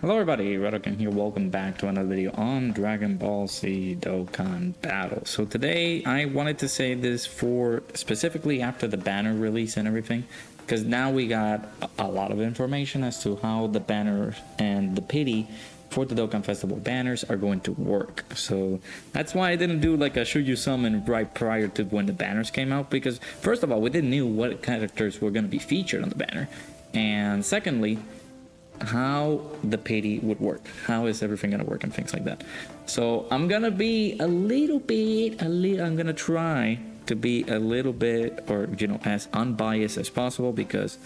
Hello everybody, Dokkan here, welcome back to another video on Dragon Ball Z Dokkan Battle. So today I wanted to say this for specifically after the banner release and everything, because now we got a lot of information as to how the banner and the pity for the Dokkan Festival banners are going to work. So that's why I didn't do like a should you summon right prior to when the banners came out, because first of all, we didn't know what characters were going to be featured on the banner, and secondly, how the pity would work, how is everything gonna work and things like that. So I'm gonna be I'm gonna try to be a little bit, or as unbiased as possible, because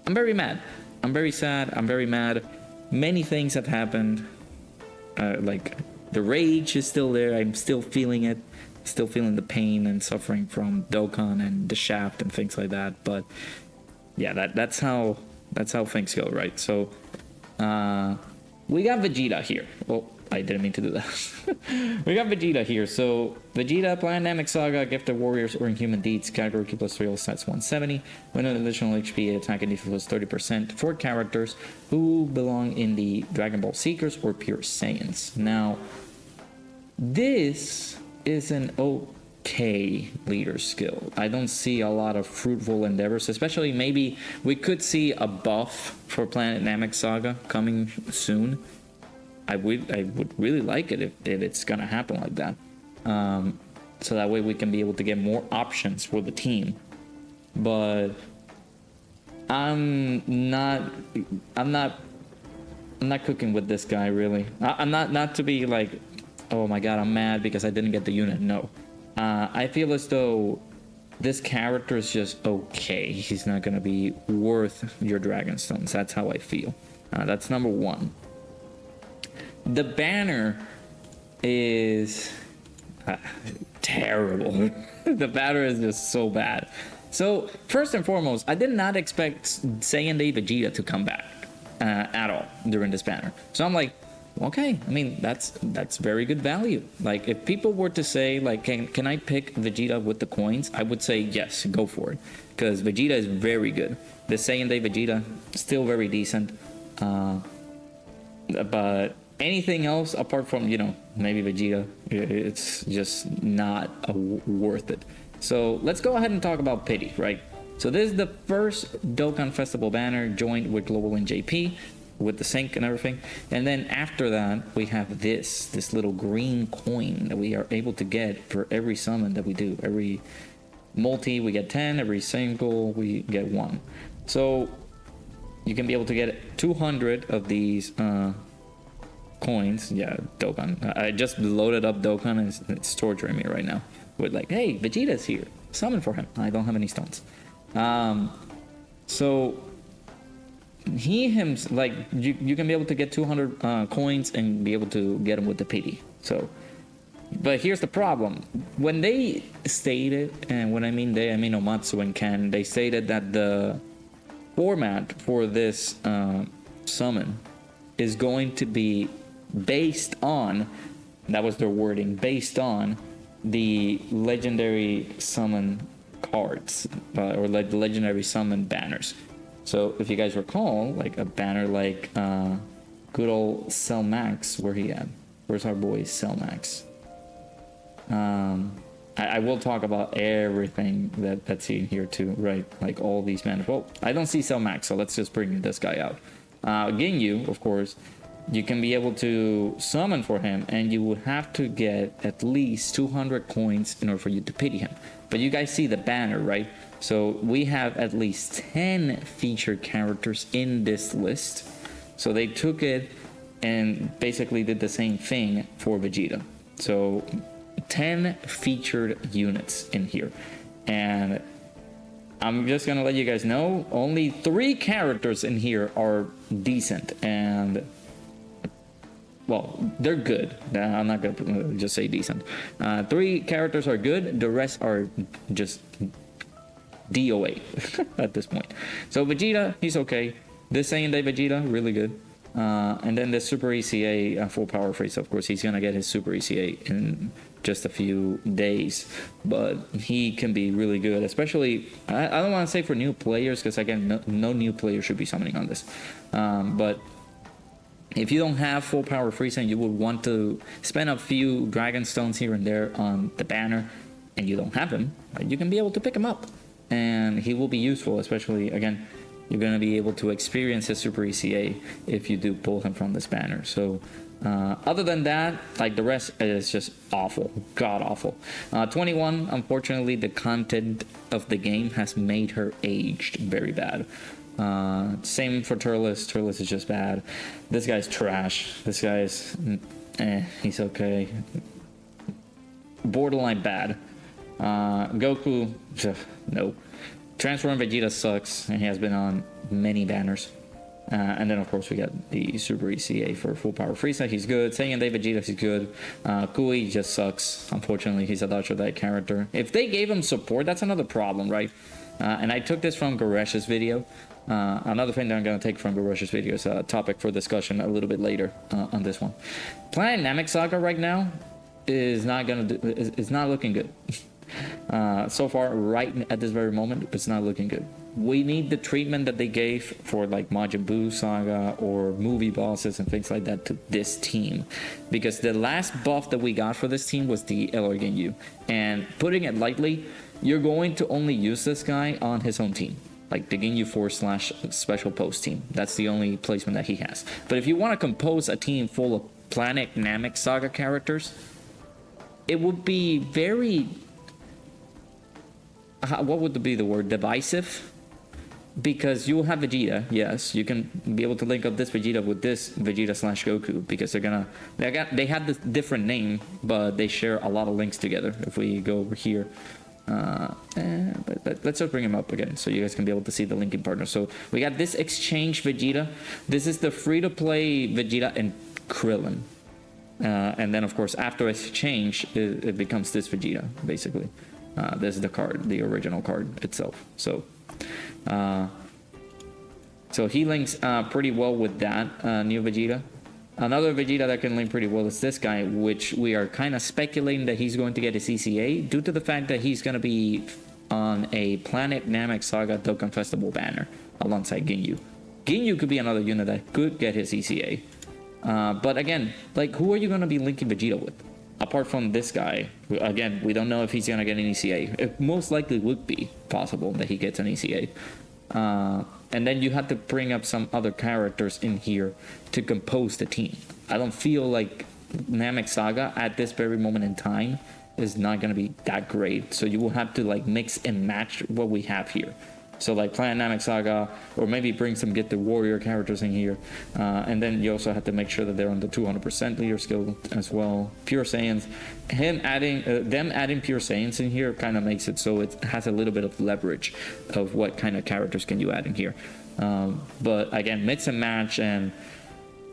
I'm very mad, I'm very sad, I'm very mad. Many things have happened, like the rage is still there, I'm still feeling it, still feeling the pain and suffering from Dokkan and the shaft and things like that. But yeah, that's how things go, right? So we got Vegeta here. Oh, I didn't mean to do that. We got Vegeta here. So Vegeta, Dynamic Saga, Gifted Warriors, or Inhuman Deeds, category Q plus 3, all stats 170. When an additional HP, attack and defense was 30% for characters who belong in the Dragon Ball Seekers or Pure Saiyans. Now, this is an okay leader skill. I don't see a lot of fruitful endeavors, especially maybe we could see a buff for Planet Namek Saga coming soon. I would really like it if it's gonna happen like that, so that way we can be able to get more options for the team. But I'm not cooking with this guy, really. I'm not to be like, oh my god, I'm mad because I didn't get the unit. No. I feel as though this character is just okay. He's not going to be worth your Dragon Stones. That's how I feel. That's number one. The banner is terrible. The banner is just so bad. So, first and foremost, I did not expect Saiyan Day Vegeta to come back at all during this banner. So I'm like, okay, I mean, that's very good value. Like, if people were to say, like, can I pick Vegeta with the coins, I would say yes, go for it, because Vegeta is very good. The Saiyan Day Vegeta, still very decent, but anything else apart from, maybe Vegeta, it's just not worth it. So let's go ahead and talk about pity, right? So this is the first Dokkan Festival banner joined with Global NJP, with the sync and everything. And then after that, we have this little green coin that we are able to get for every summon that we do. Every multi we get 10, every single we get 1. So you can be able to get 200 of these coins. Yeah, Dokkan. I just loaded up Dokkan and it's torturing me right now with like, hey, Vegeta's here, summon for him. I don't have any stones. So like, you can be able to get 200 coins and be able to get them with the pity. So, but here's the problem. When they stated, and when I mean they, I mean Omatsu and Ken, they stated that the format for this summon is going to be based on, that was their wording, based on the legendary summon cards, or like the legendary summon banners. So if you guys recall, like a banner like good old Cell Max, where he at? Where's our boy Cell Max? I will talk about everything that's in here too, right? Like all these banners. Well, I don't see Cell Max, so let's just bring this guy out. Ginyu, of course, you can be able to summon for him, and you would have to get at least 200 coins in order for you to pity him. But you guys see the banner, right? So we have at least 10 featured characters in this list. So they took it and basically did the same thing for Vegeta. So 10 featured units in here. And I'm just gonna let you guys know, only 3 characters in here are decent, and well, they're good. I'm not gonna just say decent. 3 characters are good, the rest are just DOA at this point. So Vegeta, he's okay. This Saiyan Day Vegeta, really good. And then the Super ECA full power freeze, of course, he's gonna get his Super ECA in just a few days, but he can be really good, especially, I don't want to say for new players, because again, no new player should be summoning on this, but if you don't have full power Frieza and you would want to spend a few Dragon Stones here and there on the banner, and you don't have him, you can be able to pick him up. And he will be useful, especially, again, you're going to be able to experience his Super ECA if you do pull him from this banner. So, other than that, like the rest is just awful, god awful. 21, unfortunately, the content of the game has made her aged very bad. Same for Turles. Turles is just bad. This guy's trash. This guy's, he's okay. Borderline bad. Goku, no. Transform Vegeta sucks, and he has been on many banners. And then, of course, we got the Super ECA for full power Frieza. He's good. Saiyan Day Vegeta, he's good. Kui just sucks. Unfortunately, he's a dodge or die character. If they gave him support, that's another problem, right? And I took this from Garesh's video. Another thing that I'm going to take from Garesh's video is a topic for discussion a little bit later on this one. Planet Namek Saga right now is not looking good. So far, right at this very moment, it's not looking good. We need the treatment that they gave for like Majin Buu Saga or movie bosses and things like that to this team, because the last buff that we got for this team was the LR Ginyu, and putting it lightly, you're going to only use this guy on his own team, like the Ginyu 4/ special post team. That's the only placement that he has. But if you want to compose a team full of Planet Namek Saga characters, it would be very, what would be the word, divisive, because you will have Vegeta. Yes, you can be able to link up this Vegeta with this Vegeta / Goku, because they have this different name, but they share a lot of links together. If we go over here, but let's just bring him up again so you guys can be able to see the linking partner. So we got this exchange Vegeta. This is the free-to-play Vegeta and Krillin. And then, of course, after exchange, it becomes this Vegeta, basically. This is the card, the original card itself. So he links pretty well with that new Vegeta. Another Vegeta that can link pretty well is this guy, which we are kind of speculating that he's going to get his ECA due to the fact that he's going to be on a Planet Namek Saga Dokkan Festival banner alongside Ginyu. Ginyu could be another unit that could get his ECA. But again, like, who are you going to be linking Vegeta with? Apart from this guy, again, we don't know if he's going to get an ECA. It most likely would be possible that he gets an ECA. And then you have to bring up some other characters in here to compose the team. I don't feel like Namek Saga at this very moment in time is not going to be that great. So you will have to like mix and match what we have here. So like Planet Namek Saga, or maybe bring some Get the Warrior characters in here. And then you also have to make sure that they're on the 200% leader skill as well. Pure Saiyans. Them adding Pure Saiyans in here kind of makes it so it has a little bit of leverage of what kind of characters can you add in here. But again, mix and match, and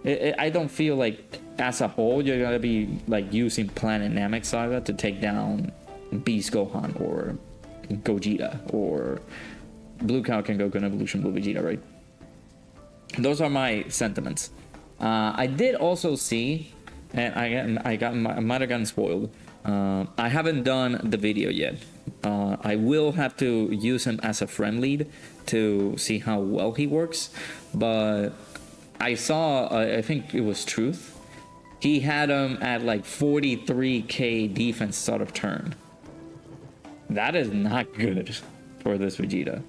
I don't feel like as a whole you're going to be like using Planet Namek Saga to take down Beast Gohan or Gogeta or Blue Cow can Goku and Evolution Blue Vegeta, right? Those are my sentiments. I did also see, and I might have gotten spoiled. I haven't done the video yet. I will have to use him as a friend lead to see how well he works. But I saw, I think it was Truth. He had him at like 43k defense start of turn. That is not good for this Vegeta.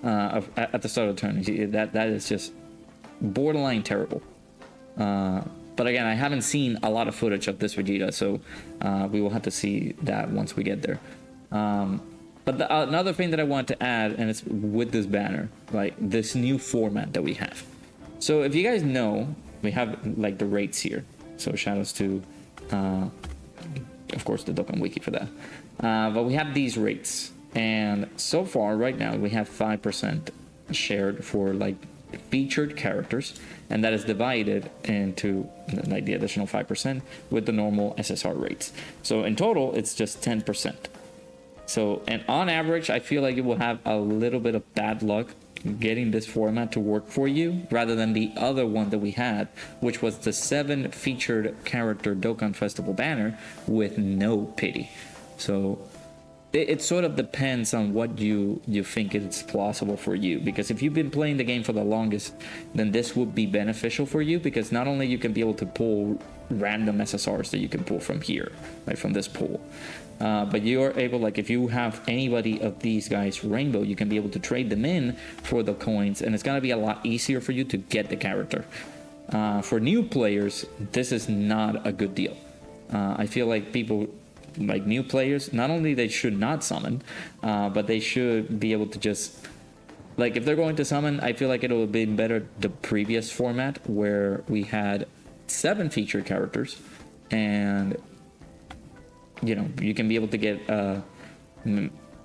At the start of the turn, that is just borderline terrible. But again, I haven't seen a lot of footage of this Vegeta, so we will have to see that once we get there. But another thing that I want to add, and it's with this banner, like this new format that we have. So if you guys know, we have like the rates here. So shout outs to, of course, the Dokkan Wiki for that. But we have these rates. And so far, right now, we have 5% shared for like featured characters, and that is divided into like the additional 5% with the normal SSR rates. So in total, it's just 10%. So, and on average, I feel like you will have a little bit of bad luck getting this format to work for you, rather than the other one that we had, which was the 7 featured character Dokkan Festival banner with no pity. So it sort of depends on what you think it's plausible for you, because if you've been playing the game for the longest, then this would be beneficial for you, because not only you can be able to pull random SSRs that you can pull from here, like from this pool, but you're able, like if you have anybody of these guys rainbow, you can be able to trade them in for the coins, and it's going to be a lot easier for you to get the character. For new players, this is not a good deal. I feel like people, like new players, not only they should not summon, but they should be able to just, like if they're going to summon, I feel like it would have been better the previous format where we had 7 featured characters, and you know, you can be able to get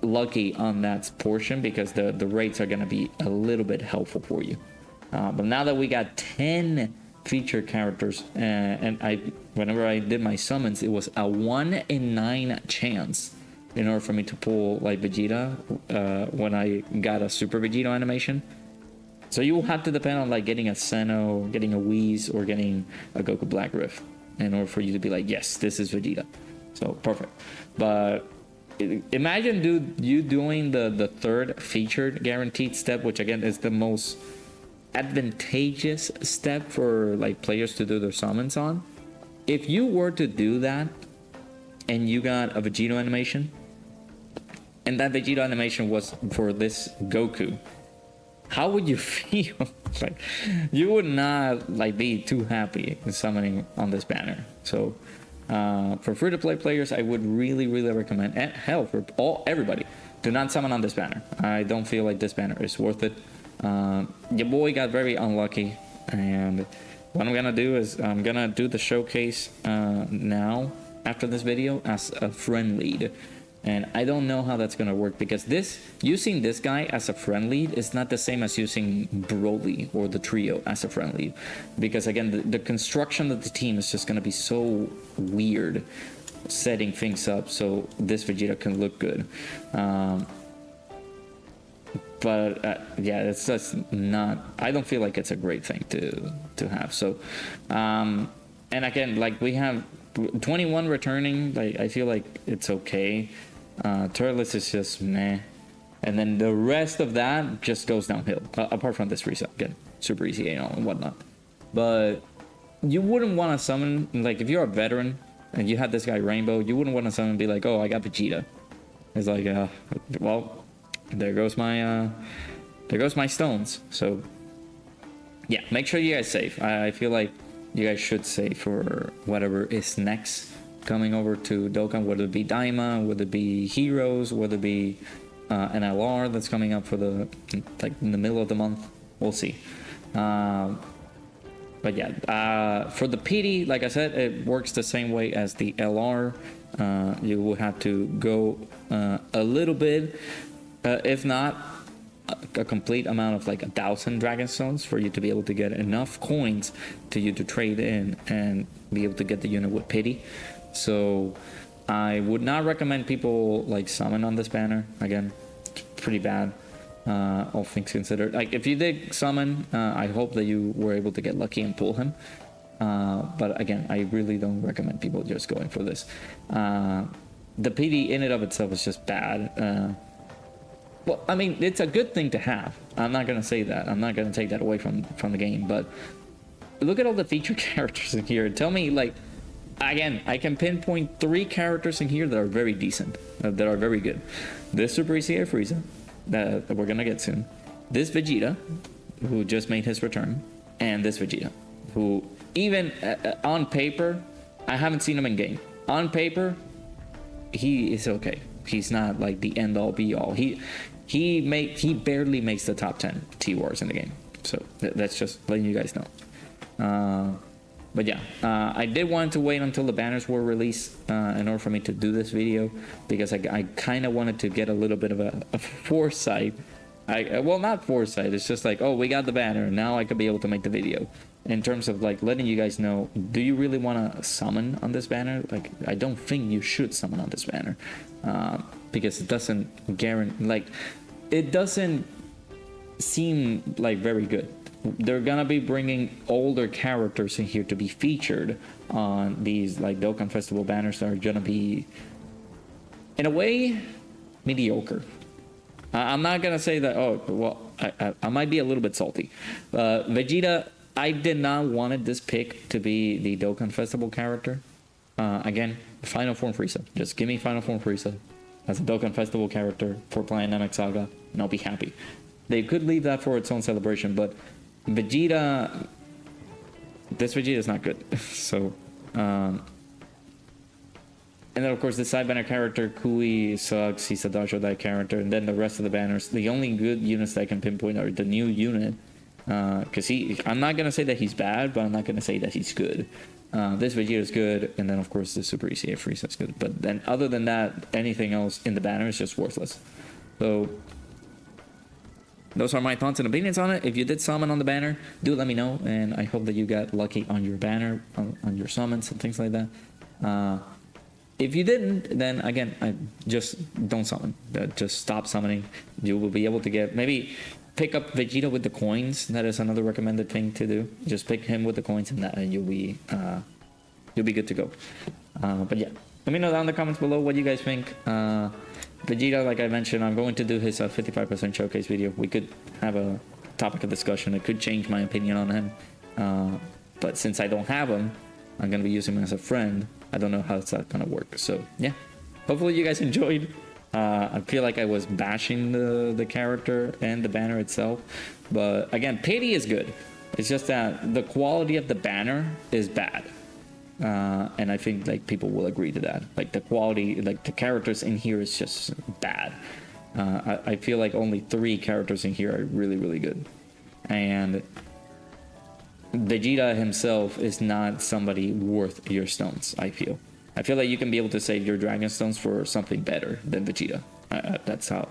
lucky on that portion, because the rates are going to be a little bit helpful for you. But now that we got 10 featured characters, and whenever I did my summons, it was a 1 in 9 chance in order for me to pull like Vegeta when I got a Super Vegeta animation. So you will have to depend on like getting a Seno, getting a Whis, or getting a Goku Black Rift in order for you to be like, yes, this is Vegeta. So perfect. But imagine you doing the 3rd featured guaranteed step, which again is the most advantageous step for like players to do their summons on. If you were to do that and you got a Vegeta animation, and that Vegeta animation was for this Goku, how would you feel? Like, you would not like be too happy summoning on this banner. So for free-to-play players, I would really recommend, and hell, for everybody, do not summon on this banner. I don't feel like this banner is worth it. Your boy got very unlucky, and what I'm gonna do is I'm gonna do the showcase now after this video as a friend lead, and I don't know how that's gonna work, because using this guy as a friend lead is not the same as using Broly or the trio as a friend lead, because again the construction of the team is just gonna be so weird, setting things up so this Vegeta can look good. But yeah, it's just not, I don't feel like it's a great thing to have. So and again, like we have 21 returning, like I feel like it's okay. Turles is just meh, and then the rest of that just goes downhill, apart from this reset, again super easy, you know, and whatnot. But you wouldn't want to summon, like if you're a veteran and you had this guy Rainbow, you wouldn't want to summon and be like, oh, I got Vegeta. It's like well, there goes my stones. So yeah, make sure you guys save. I feel like you guys should save for whatever is next coming over to Dokkan, whether it be Daima, whether it be Heroes, whether it be an LR that's coming up for the, like in the middle of the month. We'll see. But yeah, for the PD, like I said, it works the same way as the LR. You will have to go a little bit, if not a complete amount of like 1,000 Dragon Stones for you to be able to get enough coins to you to trade in and be able to get the unit with pity. So I would not recommend people like summon on this banner. Again, it's pretty bad, all things considered. Like if you did summon, I hope that you were able to get lucky and pull him. But again, I really don't recommend people just going for this. The PD in and of itself is just bad. Well, I mean, it's a good thing to have. I'm not going to say that. I'm not going to take that away from the game. But look at all the featured characters in here. Tell me, like, again, I can pinpoint 3 characters in here that are very decent, that are very good. This Super ECA Frieza, that we're going to get soon. This Vegeta, who just made his return. And this Vegeta, who even on paper, I haven't seen him in game. On paper, he is okay. He's not like the end all be all. He barely makes the top 10 T-Wars in the game. So that's just letting you guys know. But yeah, I did want to wait until the banners were released in order for me to do this video, because I kind of wanted to get a little bit of a foresight. Well, not foresight, it's just like, oh, we got the banner, now I could be able to make the video. In terms of like letting you guys know, do you really want to summon on this banner? Like, I don't think you should summon on this banner, because it doesn't guarantee, like, it doesn't seem like very good. They're gonna be bringing older characters in here to be featured on these like Dokkan Festival banners that are gonna be, in a way, mediocre. I'm not gonna say that. Oh, well, I might be a little bit salty. Vegeta, I did not wanted this pick to be the Dokkan Festival character. Again, Final Form Frieza. Just give me Final Form Frieza as a Dokkan Festival character for playing Namek Saga, and I'll be happy. They could leave that for its own celebration, but Vegeta, this Vegeta is not good. So, and then of course the side banner character, Kui sucks, he's a Dajo Dai character, and then the rest of the banners, the only good units that I can pinpoint are the new unit, because I'm not going to say that he's bad, but I'm not going to say that he's good. This Vegeta is good, and then of course the Super ECA Frieza is good, but then other than that, anything else in the banner is just worthless. So, those are my thoughts and opinions on it. If you did summon on the banner, do let me know, and I hope that you got lucky on your banner, on your summons and things like that. If you didn't, then again, I just don't summon. Just stop summoning. You will be able to get, maybe pick up Vegeta with the coins. That is another recommended thing to do. Just pick him with the coins, and you'll be good to go. But yeah, let me know down in the comments below what you guys think. Vegeta, like I mentioned, I'm going to do his 55% showcase video. We could have a topic of discussion. It could change my opinion on him. But since I don't have him, I'm going to be using him as a friend. I don't know how that's going to work. So, yeah. Hopefully you guys enjoyed. I feel like I was bashing the character and the banner itself. But, again, Pity is good. It's just that the quality of the banner is bad. And I think like people will agree to that. Like the quality, like the characters in here is just bad. I feel like only 3 characters in here are really, really good. And Vegeta himself is not somebody worth your stones, I feel. I feel like you can be able to save your Dragon Stones for something better than Vegeta. That's how.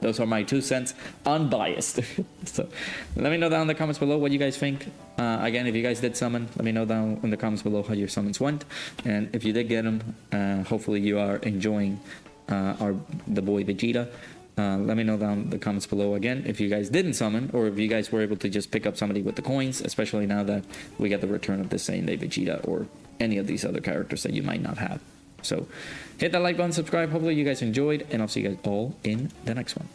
Those are my 2 cents, unbiased. So let me know down in the comments below what you guys think. Again, if you guys did summon, let me know down in the comments below how your summons went. And if you did get them, hopefully you are enjoying the boy Vegeta. Let me know down in the comments below again if you guys didn't summon, or if you guys were able to just pick up somebody with the coins, especially now that we got the return of the same day Vegeta or any of these other characters that you might not have. So hit that like button, subscribe. Hopefully you guys enjoyed, and I'll see you guys all in the next one.